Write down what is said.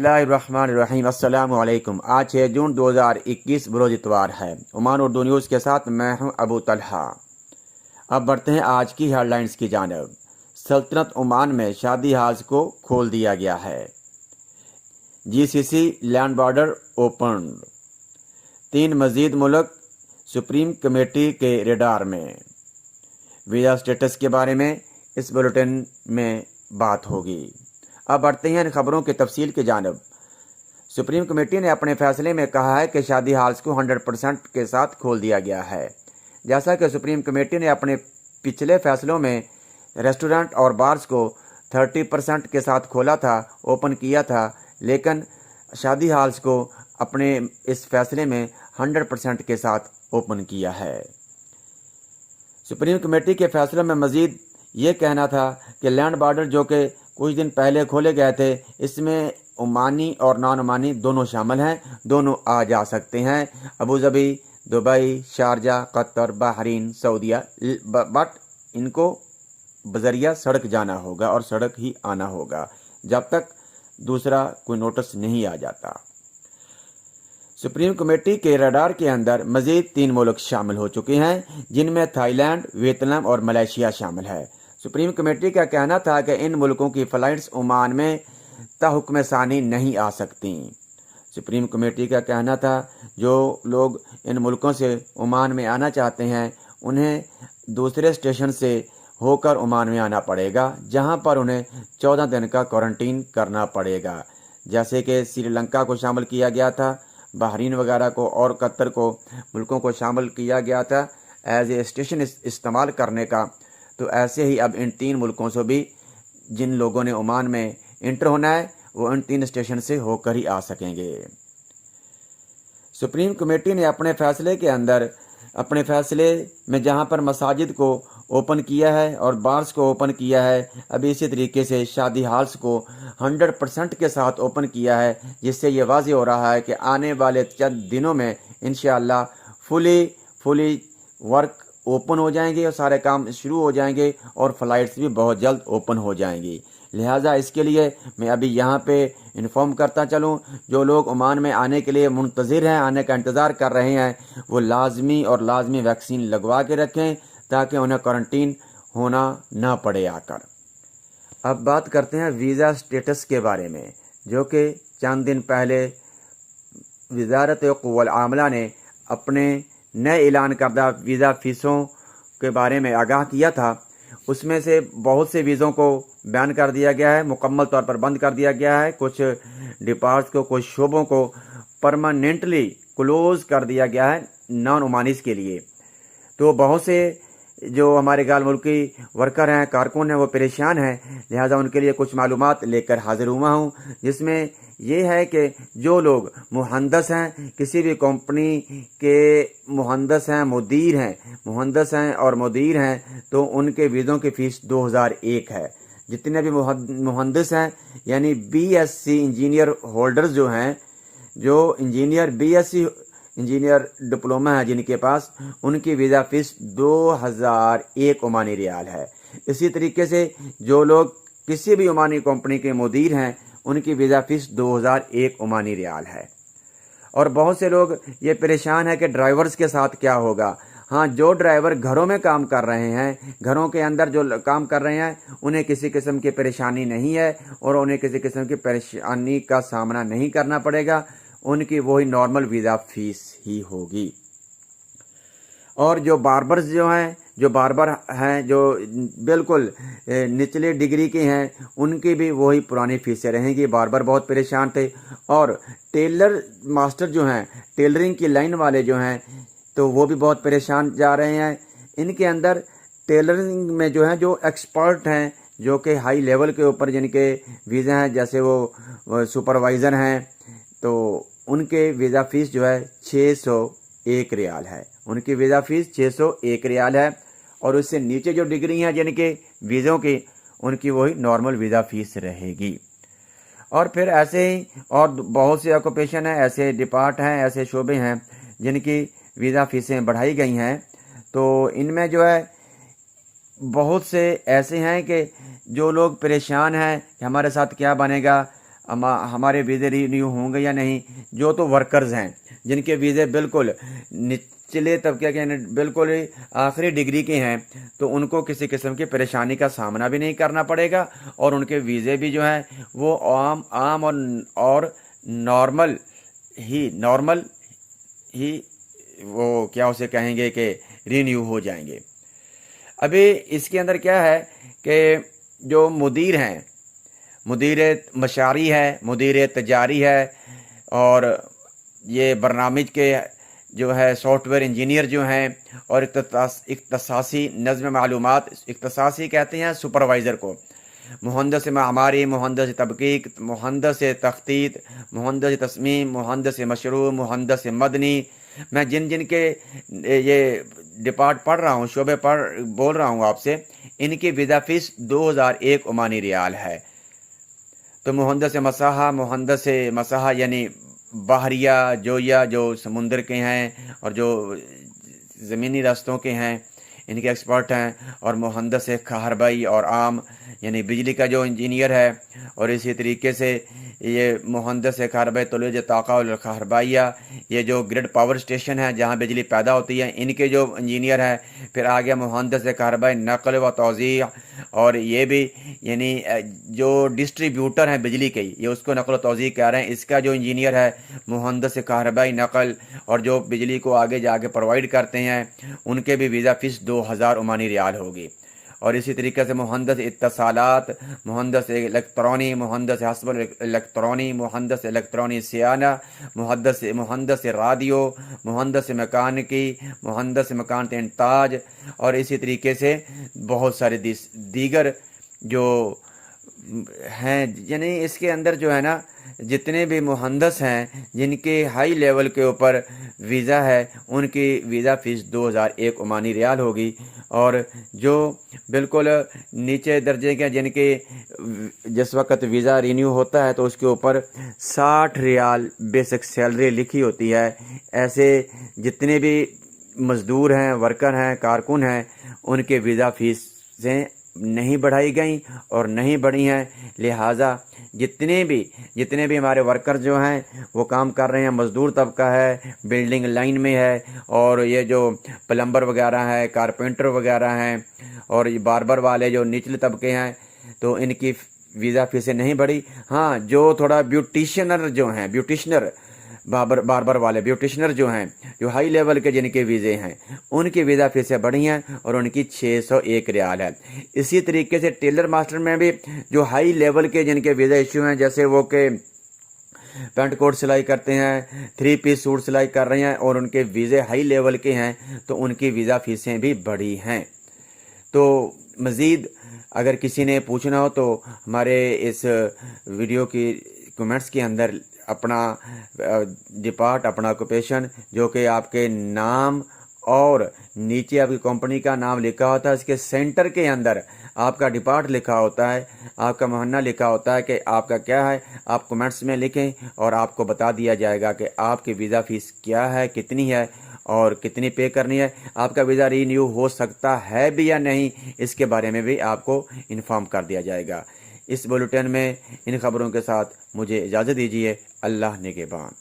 बिस्मिल्लाहिर्रहमानिर्रहीम। अस्सलामु अलैकुम। आज 6 जून 2021 बरोज इतवार है। ओमान उर्दू न्यूज़ के साथ मैं हूं अबू तलहा। अब बढ़ते हैं आज की हेडलाइंस की जानिब। सल्तनत ओमान में शादी हाउस को खोल दिया गया है। GCC land border open. 3 मजीद मुल्क सुप्रीम कमेटी के रेडार में। वीज़ा स्टेटस के बारे में इस बुलेटिन में बात होगी। अब बढ़ते हैं इन खबरों की तफसील की जानिब। सुप्रीम कमेटी ने अपने फैसले में कहा है कि शादी हाल्स को 100% के साथ खोल दिया गया है। जैसा कि सुप्रीम कमेटी ने अपने पिछले फैसलों में रेस्टोरेंट और बार्स को 30% के साथ खोला था, ओपन किया था, लेकिन शादी हाल्स को अपने इस फैसले में 100% के साथ ओपन किया है। सुप्रीम कमेटी के फैसलों में मजीद ये कहना था कि लैंड बॉर्डर जो कि कुछ दिन पहले खोले गए थे, इसमें ओमानी और नॉन ओमानी दोनों शामिल हैं, दोनों आ जा सकते हैं। Abu Dhabi, Dubai, Sharjah, Qatar, Bahrain, सऊदीया, बट इनको बजरिया सड़क जाना होगा और सड़क ही आना होगा जब तक दूसरा कोई नोटिस नहीं आ जाता। सुप्रीम कमेटी के रडार के अंदर मजीद 3 मुल्क शामिल हो चुके हैं, जिनमें थाईलैंड, वियतनाम और मलेशिया शामिल है। सुप्रीम कमेटी का कहना था कि इन मुल्कों की फ़्लाइट्स ओमान में ताहुक्म सानी नहीं आ सकती। सुप्रीम कमेटी का कहना था जो लोग इन मुल्कों से ओमान में आना चाहते हैं, उन्हें दूसरे स्टेशन से होकर ओमान में आना पड़ेगा, जहां पर उन्हें 14 दिन का क्वारंटीन करना पड़ेगा। जैसे कि श्रीलंका को शामिल किया गया था, बहरीन वगैरह को और कतर को मुल्कों को शामिल किया गया था एज ए स्टेशन इस्तेमाल करने का। तो ऐसे ही अब इन 3 मुल्कों से भी जिन लोगों ने ओमान में इंटर होना है, वो इन 3 स्टेशन से होकर ही आ सकेंगे। सुप्रीम कमेटी ने अपने फैसले में जहां पर मसाजिद को ओपन किया है और बार्स को ओपन किया है, अभी इसी तरीके से शादी हाल्स को 100% के साथ ओपन किया है, जिससे ये वाज़ेह हो रहा है कि आने वाले चंद दिनों में इंशाअल्लाह फुली वर्क ओपन हो जाएंगे और सारे काम शुरू हो जाएंगे और फ़्लाइट्स भी बहुत जल्द ओपन हो जाएंगी। लिहाजा इसके लिए मैं अभी यहाँ पे इन्फॉर्म करता चलूँ, जो लोग ओमान में आने के लिए मुंतज़िर हैं, आने का इंतज़ार कर रहे हैं, वो लाजमी वैक्सीन लगवा के रखें ताकि उन्हें क्वारंटीन होना ना पड़े आकर। अब बात करते हैं वीज़ा स्टेटस के बारे में, जो कि चंद दिन पहले वज़ारत क़ुव्वल आमला ने अपने नए ऐलान करदा वीज़ा फ़ीसों के बारे में आगाह किया था। उसमें से बहुत से वीज़ों को बैन कर दिया गया है, मुकम्मल तौर पर बंद कर दिया गया है। कुछ डिपार्ट्स को, कुछ शोबों को परमानेंटली क्लोज़ कर दिया गया है नॉन ओमानीज़ के लिए। तो बहुत से जो हमारे गाल मुल्की वर्कर हैं, कारकुन हैं, वो परेशान हैं। लिहाजा उनके लिए कुछ मालूमात लेकर हाजिर हुआ हूँ, जिसमें ये है कि जो लोग मुहंदस हैं, किसी भी कंपनी के मुहंदस हैं और मुदीर हैं, तो उनके वीज़ों की फ़ीस 2001 है। जितने भी मुहंदस हैं, यानी बीएससी इंजीनियर होल्डर्स जो हैं, जो इंजीनियर बीएससी इंजीनियर डिप्लोमा है जिनके पास, उनकी वीज़ा फ़ीस 2001 ओमानी रियाल है। इसी तरीके से जो लोग किसी भी ओमानी कंपनी के मुदीर हैं, उनकी वीज़ा फ़ीस 2001 ओमानी रियाल है। और बहुत से लोग ये परेशान है कि ड्राइवर्स के साथ क्या होगा। हाँ, जो ड्राइवर घरों में काम कर रहे हैं, घरों के अंदर जो काम कर रहे हैं, उन्हें किसी किस्म की परेशानी नहीं है और उन्हें किसी किस्म की परेशानी का सामना नहीं करना पड़ेगा। उनकी वही नॉर्मल वीज़ा फ़ीस ही होगी। और जो बार्बर हैं, जो बिल्कुल निचले डिग्री के हैं, उनकी भी वही पुरानी फ़ीसें रहेंगी। बार्बर बहुत परेशान थे। और टेलर मास्टर जो हैं, टेलरिंग की लाइन वाले जो हैं, तो वो भी बहुत परेशान जा रहे हैं। इनके अंदर टेलरिंग में जो हैं, जो एक्सपर्ट हैं, जो कि हाई लेवल के ऊपर जिनके वीज़ा हैं, जैसे वो सुपरवाइज़र हैं, तो उनके वीज़ा फ़ीस जो है 601 रियाल है। उनकी वीज़ा फ़ीस 601 रियाल है। और उससे नीचे जो डिग्री हैं जिनके वीज़ों की, उनकी वही नॉर्मल वीज़ा फ़ीस रहेगी। और फिर ऐसे ही और बहुत से ऑक्यूपेशन हैं, ऐसे डिपार्ट हैं, ऐसे शोबे हैं जिनकी वीज़ा फ़ीसें बढ़ाई गई हैं। तो इनमें जो है बहुत से ऐसे हैं कि जो लोग परेशान हैं कि हमारे साथ क्या बनेगा, ہمارے ویزے رینیو ہوں گے یا نہیں. جو تو ورکرز ہیں جن کے ویزے بالکل نچلے طبقے کے یعنی بالکل آخری ڈگری کے ہیں تو ان کو کسی قسم کی پریشانی کا سامنا بھی نہیں کرنا پڑے گا اور ان کے ویزے بھی جو ہیں وہ عام اور نارمل ہی وہ کیا اسے کہیں گے کہ رینیو ہو جائیں گے. ابھی اس کے اندر کیا ہے کہ جو مدیر ہیں، مدیر مشاری ہے، مدیر تجاری ہے، اور یہ برنامج کے جو ہے سافٹ ویئر انجینئر جو ہیں، اور اختصاصی نظم معلومات، اختصاصی کہتے ہیں سپروائزر کو، مہندس معماری، مہندس تحقیق، مہندس تخطیط، مہندس تصمیم، مہندس مشروع، مہندس مدنی. میں جن کے یہ ڈپارٹ پڑھ رہا ہوں، شعبے بول رہا ہوں آپ سے، ان کی ویزا فیس 2001 عمانی ریال ہے. تو مہندس مساحہ یعنی بحریہ جویا جو سمندر کے ہیں اور جو زمینی راستوں کے ہیں ان کے ایکسپرٹ ہیں، اور مہندس کہربائی اور عام یعنی بجلی کا جو انجینئر ہے، اور اسی طریقے سے یہ مہندس کہربائی تولید طاقہ الکہربائیہ، یہ جو گرڈ پاور اسٹیشن ہے جہاں بجلی پیدا ہوتی ہے ان کے جو انجینئر ہیں. پھر آگے مہندس کہربائی نقل و توزیع، اور یہ بھی یعنی جو ڈسٹریبیوٹر ہیں بجلی کے، یہ اس کو نقل و توزیع کہہ رہے ہیں، اس کا جو انجینئر ہے مہندس کہربائی نقل، اور جو بجلی کو آگے جا کے پرووائڈ کرتے ہیں ان کے بھی ویزا فیس 2000 عمانی ریال ہوگی. اور اسی طریقے سے مہندس اتصالات، مہندس الیکٹرانی، مہندس حسب الیکٹرانی، مہندس الیکٹرانی سیانہ، مہندس رادیو، مہندس مکانکی، مہندس مکانت انتاج، اور اسی طریقے سے بہت سارے دیگر جو ہیں. یعنی اس کے اندر جو ہے نا جتنے بھی مہندس ہیں جن کے ہائی لیول کے اوپر ویزا ہے ان کی ویزا فیس 2001 عمانی ریال ہوگی. اور جو بالکل نیچے درجے کے جن کے جس وقت ویزا رینیو ہوتا ہے تو اس کے اوپر 60 ریال بیسک سیلری لکھی ہوتی ہے. ایسے جتنے بھی مزدور ہیں، ورکر ہیں، کارکن ہیں، ان کے ویزا فیسیں نہیں بڑھائی گئیں اور نہیں بڑھی ہیں. لہٰذا جتنے بھی ہمارے ورکر جو ہیں وہ کام کر رہے ہیں، مزدور طبقہ ہے، بلڈنگ لائن میں ہے، اور یہ جو پلمبر وغیرہ ہیں، کارپینٹر وغیرہ ہیں، اور یہ باربر والے جو نچلے طبقے ہیں، تو ان کی ویزا فیسیں نہیں بڑھی. ہاں جو تھوڑا بیوٹیشنر باربر والے بیوٹیشنر جو ہیں، جو ہائی لیول کے جن کے ویزے ہیں ان کی ویزا فیسیں بڑھی ہیں اور ان کی 601 ریال ہے. اسی طریقے سے ٹیلر ماسٹر میں بھی جو ہائی لیول کے جن کے ویزا ایشو ہیں، جیسے وہ کہ پینٹ کوٹ سلائی کرتے ہیں، 3 پیس سوٹ سلائی کر رہے ہیں اور ان کے ویزے ہائی لیول کے ہیں، تو ان کی ویزا فیسیں بھی بڑھی ہیں. تو مزید اگر کسی نے پوچھنا ہو تو ہمارے اس ویڈیو کی کمنٹس کے اندر اپنا ڈپارٹ، اپنا آکوپیشن جو کہ آپ کے نام اور نیچے آپ کی کمپنی کا نام لکھا ہوتا ہے، اس کے سینٹر کے اندر آپ کا ڈپارٹ لکھا ہوتا ہے، آپ کا محنہ لکھا ہوتا ہے کہ آپ کا کیا ہے، آپ کمنٹس میں لکھیں اور آپ کو بتا دیا جائے گا کہ آپ کی ویزا فیس کیا ہے، کتنی ہے اور کتنی پے کرنی ہے. آپ کا ویزا رینیو ہو سکتا ہے بھی یا نہیں، اس کے بارے میں بھی آپ کو انفارم کر دیا جائے گا. اس بلیٹن میں ان خبروں کے ساتھ مجھے اجازت دیجیے. اللہ نگہبان.